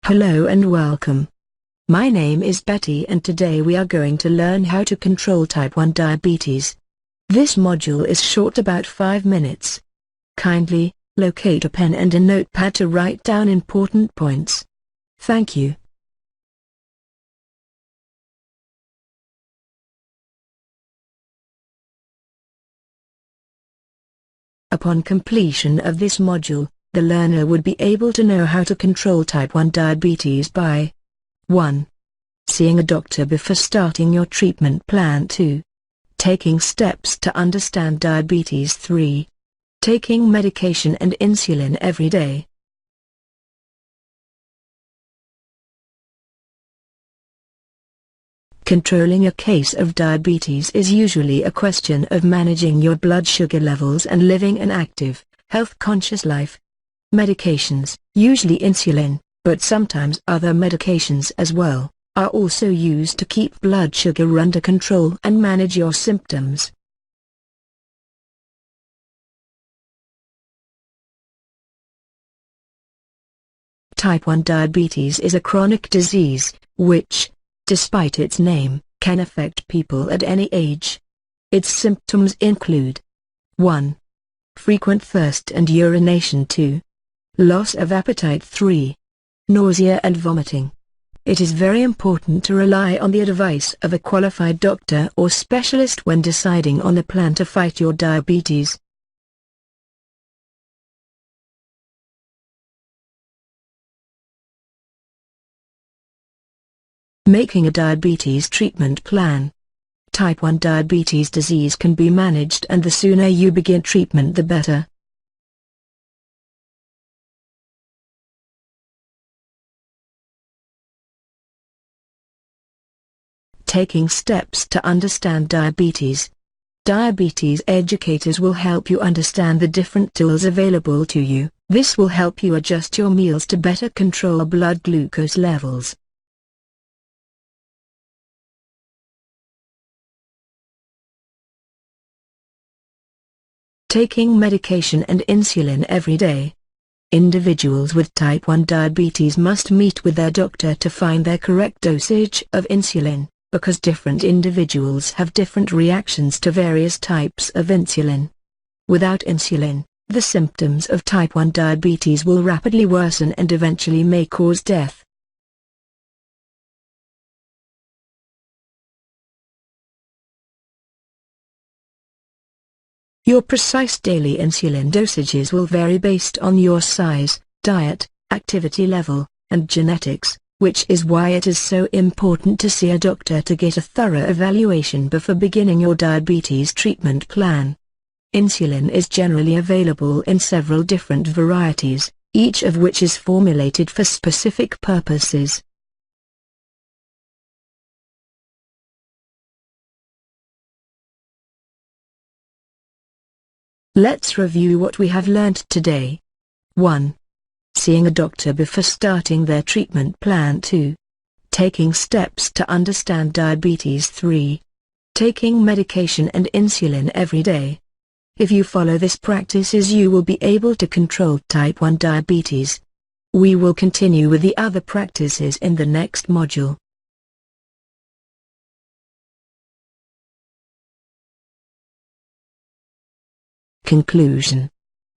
Hello and welcome. My name is Betty and today we are going to learn how to control type 1 diabetes. This module is short, about 5 minutes. Kindly, locate a pen and a notepad to write down important points. Thank you. Upon completion of this module, the learner would be able to know how to control type 1 diabetes by 1. Seeing a doctor before starting your treatment plan. 2. Taking steps to understand diabetes. 3. Taking medication and insulin every day. Controlling a case of diabetes is usually a question of managing your blood sugar levels and living an active, health-conscious life. Medications, usually insulin, but sometimes other medications as well, are also used to keep blood sugar under control and manage your symptoms. Type 1 diabetes is a chronic disease, which, despite its name, can affect people at any age. Its symptoms include 1. Frequent thirst and urination. 2. Loss of appetite. 3. Nausea and vomiting. It is very important to rely on the advice of a qualified doctor or specialist when deciding on a plan to fight your diabetes. Making a diabetes treatment plan. Type 1 diabetes disease can be managed, and the sooner you begin treatment the better. Taking steps to understand diabetes. Diabetes educators will help you understand the different tools available to you. This will help you adjust your meals to better control blood glucose levels. Taking medication and insulin every day. Individuals with type 1 diabetes must meet with their doctor to find their correct dosage of insulin, because different individuals have different reactions to various types of insulin. Without insulin, the symptoms of type 1 diabetes will rapidly worsen and eventually may cause death. Your precise daily insulin dosages will vary based on your size, diet, activity level, and genetics, which is why it is so important to see a doctor to get a thorough evaluation before beginning your diabetes treatment plan. Insulin is generally available in several different varieties, each of which is formulated for specific purposes. Let's review what we have learned today. 1. Seeing a doctor before starting their treatment plan. 2. Taking steps to understand diabetes. 3. Taking medication and insulin every day. If you follow these practices, you will be able to control type 1 diabetes. We will continue with the other practices in the next module. Conclusion.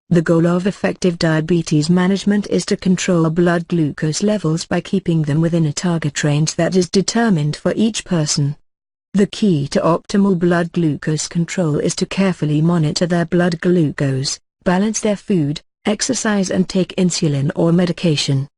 The goal of effective diabetes management is to control blood glucose levels by keeping them within a target range that is determined for each person. The key to optimal blood glucose control is to carefully monitor their blood glucose, balance their food, exercise and take insulin or medication.